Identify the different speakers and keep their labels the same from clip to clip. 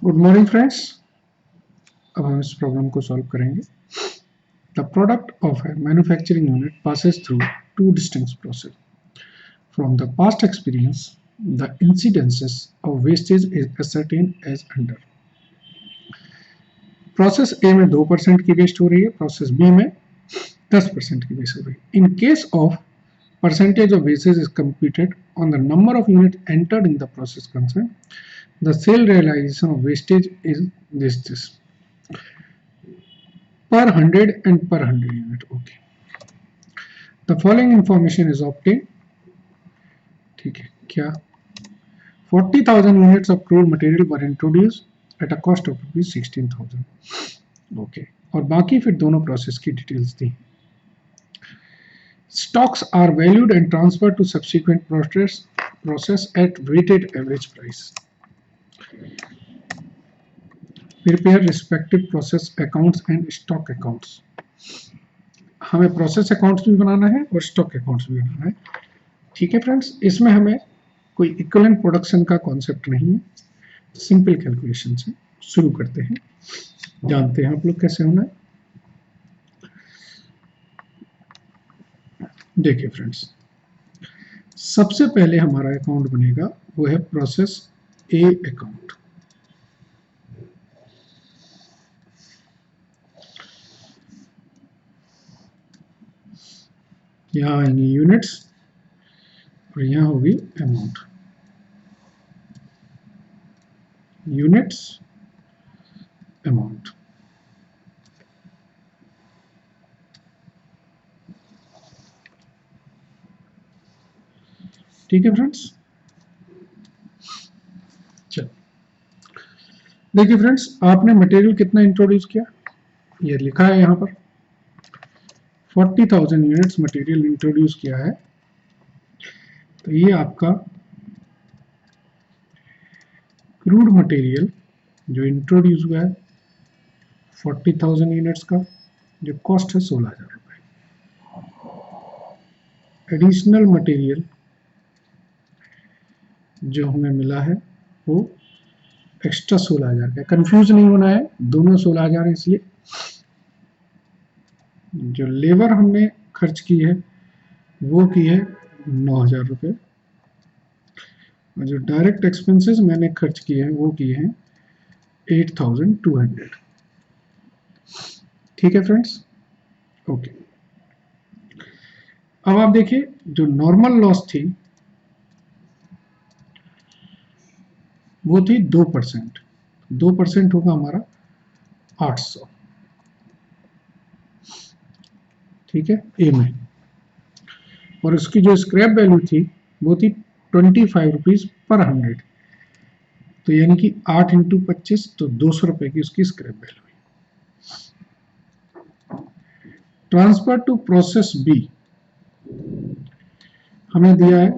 Speaker 1: Good morning friends. अब हम इस प्रॉब्लम को सॉल्व करेंगे। The product of A manufacturing unit passes through two distinct processes. From the past experience, the incidences of wastage is ascertained as under. Process ए में 2% की waste हो रही है, प्रोसेस बी में 10% की वेस्ट हो रही है। In case of percentage of wastage is computed on the number of units entered in the process concerned. The sale realization of wastage is this per 100 and per 100 unit. Okay. The following information is obtained. ठीक है, क्या 40,000 units of crude material were introduced at a cost of ₹16,000. Okay. और बाकी फिर दोनों process की details the. Stocks are valued and transferred to subsequent process at weighted average price. Prepare respective process accounts and stock accounts. हमें process accounts भी बनाना है और stock accounts भी बनाना है। ठीक है फ्रेंड्स, इसमें हमें कोई इक्विवेलेंट प्रोडक्शन का कॉन्सेप्ट नहीं है, सिंपल कैलकुलेशन से शुरू करते हैं। जानते हैं आप लोग कैसे होना है। देखिए फ्रेंड्स, सबसे पहले हमारा अकाउंट बनेगा वो है प्रोसेस ए अकाउंट। यहाँ आएंगी यूनिट्स और यहाँ होगी अमाउंट। Units, amount. ठीक है फ्रेंड्स, चलो देखिए फ्रेंड्स, आपने मटेरियल कितना इंट्रोड्यूस किया, ये लिखा है यहाँ पर 40,000 यूनिट्स मटेरियल इंट्रोड्यूस किया है। तो ये आपका क्रूड मटेरियल जो इंट्रोड्यूस हुआ है 40,000 यूनिट्स का, जो कॉस्ट है 16,000 रुपये। एडिशनल मटेरियल जो हमें मिला है वो एक्स्ट्रा 16,000 का। कंफ्यूज नहीं होना है, दोनों 16,000 है, इसलिए जो लेबर हमने खर्च की है वो की है 9,000 रुपये और जो डायरेक्ट एक्सपेंसेस मैंने खर्च किए हैं वो किए हैं 8,200। ठीक है फ्रेंड्स, ओके। अब आप देखिए, जो नॉर्मल लॉस थी वो थी 2%। 2% होगा हमारा 800। ठीक है, ए में। और उसकी जो स्क्रैप वैल्यू थी वो थी 25 रुपीज पर 100। तो यानी कि 8 इंटू 25 तो 200 रुपए की उसकी स्क्रैप वैल्यू है। ट्रांसफर टू प्रोसेस बी हमें दिया है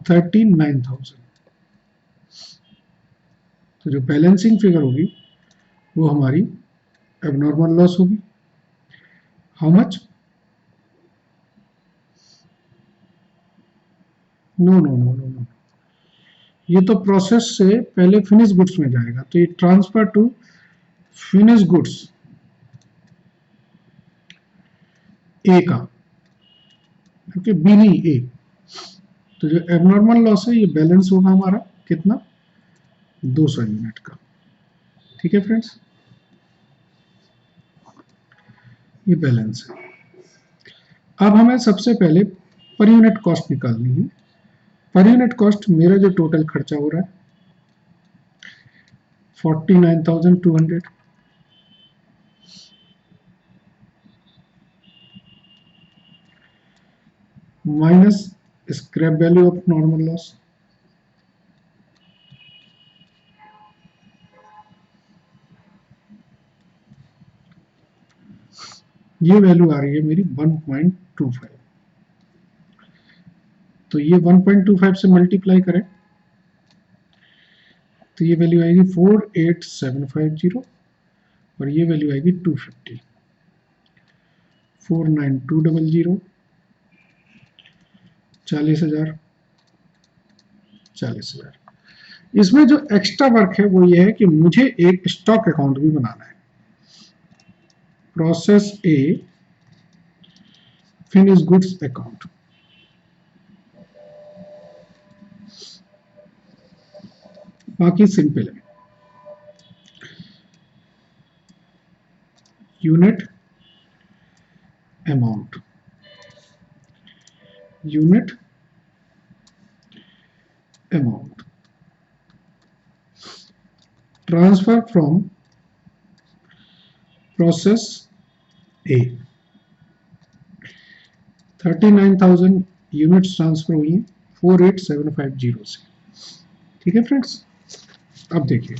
Speaker 1: 39,000। तो जो बैलेंसिंग फिगर होगी वो हमारी एबनॉर्मल लॉस होगी। How much? No no no no no, ये तो प्रोसेस से पहले फिनिश गुड्स में जाएगा। तो ये ट्रांसफर टू फिनिश गुड्स ए का, क्योंकि बी नहीं ए। तो जो एबनॉर्मल लॉस है ये बैलेंस होगा हमारा कितना, 200 यूनिट का। ठीक है फ्रेंड्स, ये बैलेंस है। अब हमें सबसे पहले पर यूनिट कॉस्ट निकालनी है। पर यूनिट कॉस्ट मेरा जो टोटल खर्चा हो रहा है 49,200 minus scrap value of normal loss, ये वैल्यू आ रही है मेरी 1.25। तो ये 1.25 से मल्टीप्लाई करें तो ये वैल्यू आएगी 48750 और ये वैल्यू आएगी 250। 49200, 40,000, 40,000। इसमें जो एक्स्ट्रा वर्क है वो ये है कि मुझे एक स्टॉक अकाउंट भी बनाना है। Process A finish goods account. बाकी सिंपल है। Unit amount, unit amount, transfer from process A. 39,000 units transfer हुई हैं 48750 से। ठीक है फ्रेंड्स, अब देखिए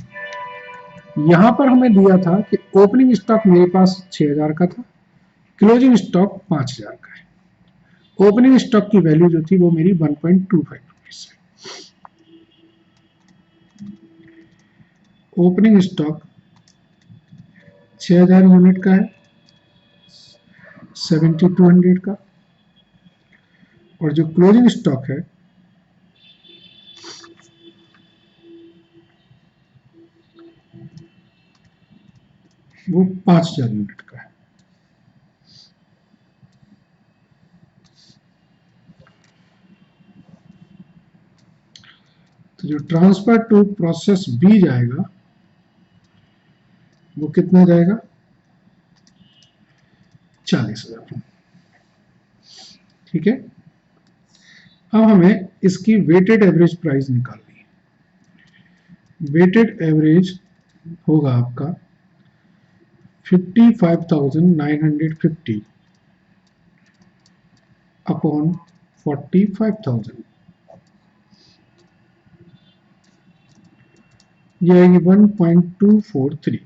Speaker 1: यहां पर हमें दिया था कि ओपनिंग स्टॉक मेरे पास 6000 का था, क्लोजिंग स्टॉक 5000 का है। ओपनिंग स्टॉक की वैल्यू जो थी वो मेरी 1.25 रुपीज है। ओपनिंग स्टॉक 6000 यूनिट का है, 7200 का, और जो क्लोजिंग स्टॉक है वो 5000 यूनिट का है। तो जो ट्रांसफर टू प्रोसेस बी जाएगा वो कितना जाएगा, 40,000। ठीक है, अब हमें इसकी वेटेड एवरेज प्राइस निकालनी है। वेटेड एवरेज होगा आपका 55,950 अपॉन 45,000, ये आएगी 1.243।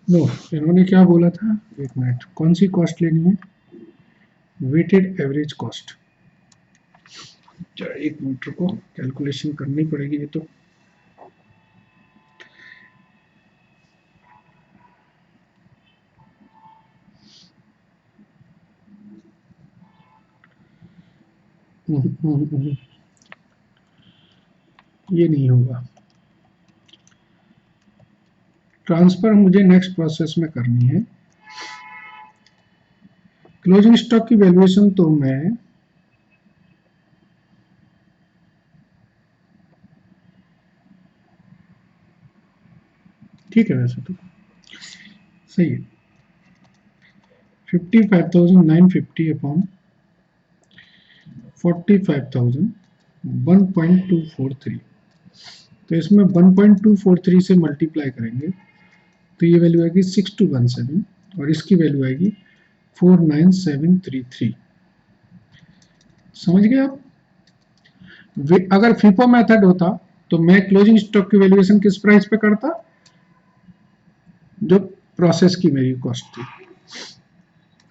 Speaker 1: नो, इन्होंने क्या बोला था, एक मिनट, कौन सी कॉस्ट लेनी है, वेटेड एवरेज कॉस्ट। एक मिनट रुको, कैलकुलेशन करनी पड़ेगी ये तो। ये नहीं होगा। ट्रांसफर मुझे नेक्स्ट प्रोसेस में करनी है। क्लोजिंग स्टॉक की वैल्यूएशन तो मैं ठीक है, वैसे तो सही है। 55,950 अपॉन 45,000, 1.243। तो इसमें 1.243 से मल्टीप्लाई करेंगे तो ये वैल्यू आएगी 6217 और इसकी वैल्यू आएगी 49733। समझ गए आप? अगर फीफो मेथड होता तो मैं क्लोजिंग स्टॉक की वैल्यूएशन किस प्राइस पे करता, जो प्रोसेस की मेरी कॉस्ट थी।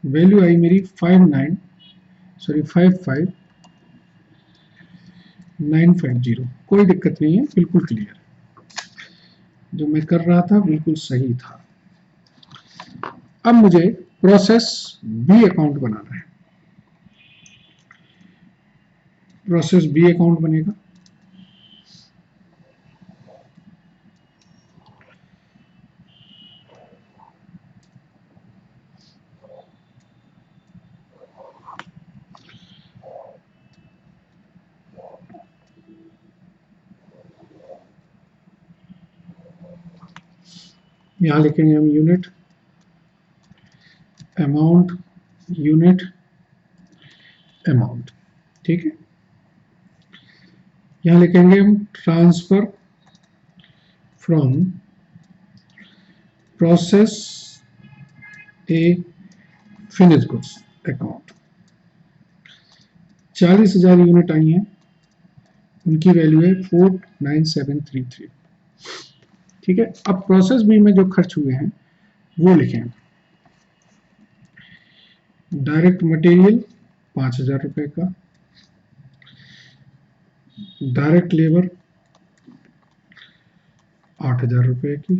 Speaker 1: वैल्यू आई मेरी 55,950। कोई दिक्कत नहीं है, बिल्कुल क्लियर। जो मैं कर रहा था बिल्कुल सही था। अब मुझे प्रोसेस बी अकाउंट बनाना है। प्रोसेस बी अकाउंट बनेगा, यहां लिखेंगे हम यूनिट अमाउंट, यूनिट अमाउंट। ठीक है, यहां लिखेंगे हम transfer from process A finish goods account. 40,000 unit आई हैं, उनकी वैल्यू है 49733। ठीक है, अब प्रोसेस बी में जो खर्च हुए हैं वो लिखें। डायरेक्ट मटेरियल 5,000 रुपए का, डायरेक्ट लेबर 8,000 रुपए की,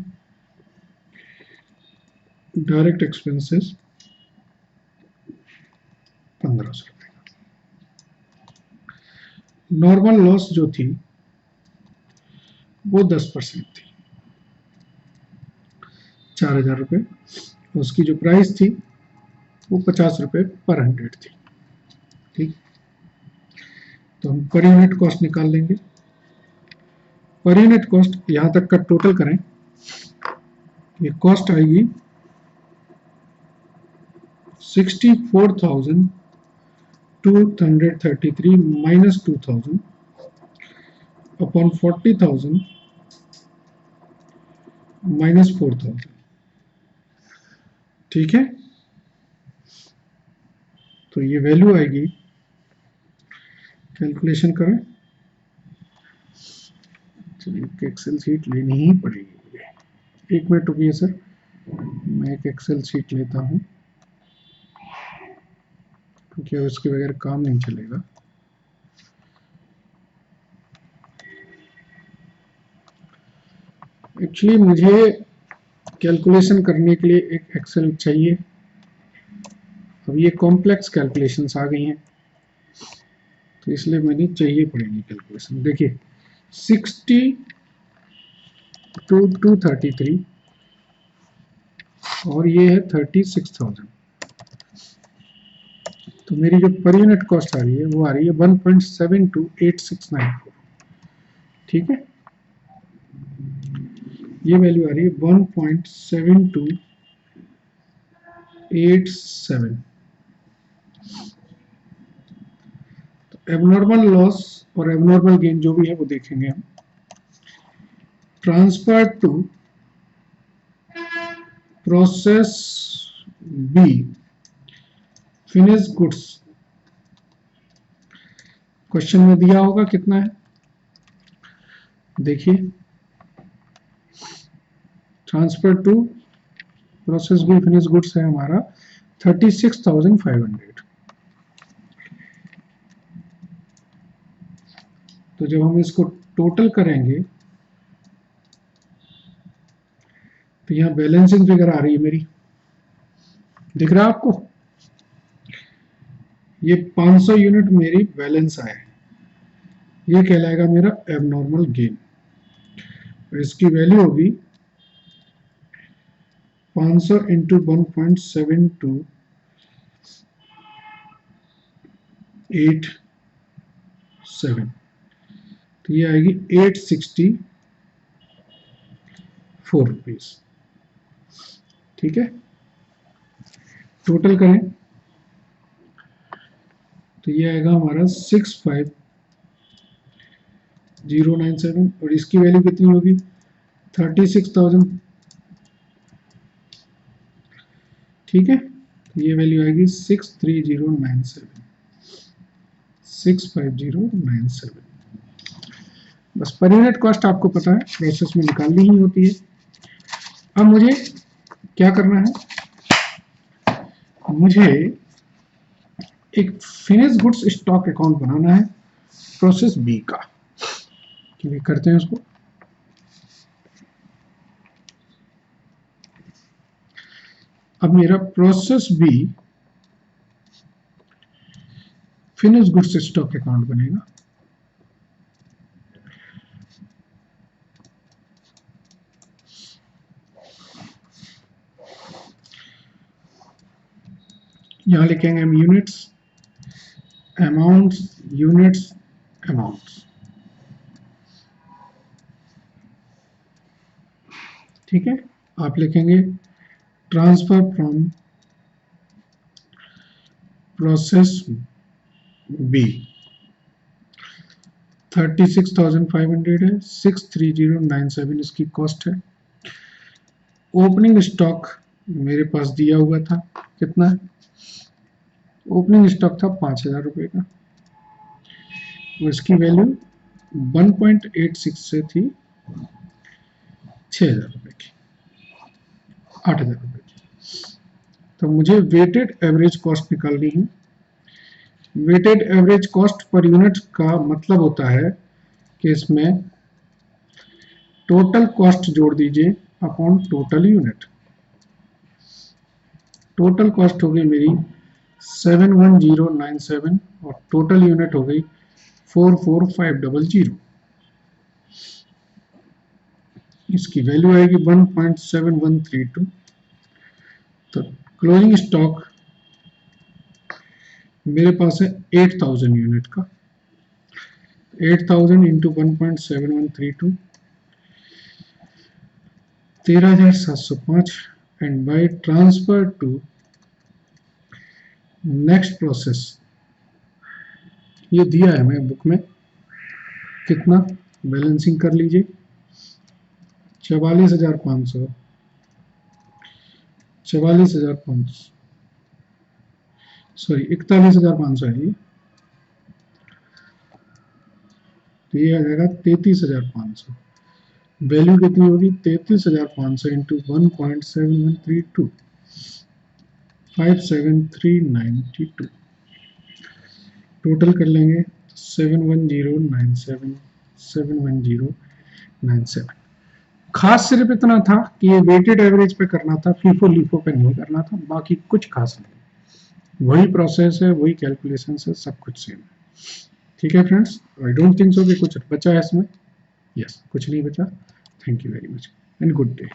Speaker 1: डायरेक्ट एक्सपेंसेस 1,500 रुपए। नॉर्मल लॉस जो थी वो 10% थी, 4,000 रुपए। उसकी जो प्राइस थी वो 50 रुपए पर 100 थी। ठीक, तो हम पर यूनिट कॉस्ट निकाल लेंगे। पर यूनिट कॉस्ट यहां तक का टोटल करें, ये कॉस्ट आएगी 64,233 माइनस 2,000 अपॉन 40,000 माइनस 4,000। ठीक है, तो ये वैल्यू आएगी, कैलकुलेशन करें। चलिए एक्सेल शीट लेनी ही पड़ेगी, 1 मिनट रुकिए सर, मैं एक एक्सेल शीट लेता हूं क्योंकि उसके बगैर काम नहीं चलेगा। एक्चुअली मुझे कैलकुलेशन करने के लिए एक एक्सेल चाहिए। अब ये कॉम्प्लेक्स कैलकुलेशंस आ गई हैं, तो इसलिए मैंने चाहिए पड़ेगी कैलकुलेशन। देखिए 62,233 और ये है 36,000, तो मेरी जो पर यूनिट कॉस्ट आ रही है वो आ रही है 1.728694। ठीक है, ये वैल्यू आ रही है 1.7287। तो एबनॉर्मल लॉस और एबनॉर्मल गेन जो भी है वो देखेंगे हम। Transfer to process B finish goods, question में दिया होगा कितना है, देखिए transfer to process B finish goods है हमारा 36,500। तो जब हम इसको टोटल करेंगे तो यहां बैलेंसिंग फिगर आ रही है मेरी, दिख रहा है आपको, ये 500 यूनिट मेरी बैलेंस आए, ये कहलाएगा मेरा एबनॉर्मल गेन। इसकी वैल्यू होगी 500 इंटू 1.7287, तो ये आएगी 864 रुपीज। ठीक है, टोटल करें तो ये आएगा हमारा 65,097 और इसकी वैल्यू कितनी होगी 36,000। ठीक है, तो ये वैल्यू आएगी 65097। बस पर यूनिट कॉस्ट आपको पता है, प्रोसेस में निकालनी ही होती है। अब मुझे क्या करना है, मुझे एक फिनिश गुड्स स्टॉक अकाउंट बनाना है प्रोसेस बी का। क्लिक करते हैं उसको। अब मेरा process B finish goods stock account बनेगा। यहां लिखेंगे हम यूनिट्स, अमाउंट्स, यूनिट्स, अमाउंट्स। ठीक है, आप लिखेंगे ट्रांसफर फ्रॉम प्रोसेस बी 36,500 है, 63097 इसकी कॉस्ट है। ओपनिंग स्टॉक मेरे पास दिया हुआ था, कितना है, ओपनिंग स्टॉक था 5,000 रुपए का, उसकी वैल्यू 1.86 से थी 6,000 रुपए की, 8,000 रुपए की। तो मुझे वेटेड एवरेज कॉस्ट निकालनी है। Weighted average cost per unit का मतलब होता है कि इसमें टोटल कॉस्ट जोड़ दीजिए upon total unit. Total cost हो गई मेरी 71097 और टोटल यूनिट हो गई 44500। इसकी वैल्यू आएगी 1.7132। तो क्लोजिंग स्टॉक मेरे पास है 8000 यूनिट का। 8000 into 1.7132 13705 and by transfer to next process, ये दिया है हमें बुक में कितना, बैलेंसिंग कर लीजिए 44,500 सॉरी 41,500 है ये, तो ये आ जाएगा 33,500। वैल्यू कितनी होगी 33,500 इंटू 1.7132 57392। टोटल कर लेंगे 71097। खास सिर्फ इतना था कि ये वेटेड एवरेज पे करना था, फीफो लीफो पे नहीं करना था, बाकी कुछ खास नहीं। वही प्रोसेस है, वही कैलकुलेशन है, सब कुछ सेम है। ठीक है friends, I don't think so कि कुछ बचा है इसमें। यस, कुछ नहीं बचा। Thank you very much and good day.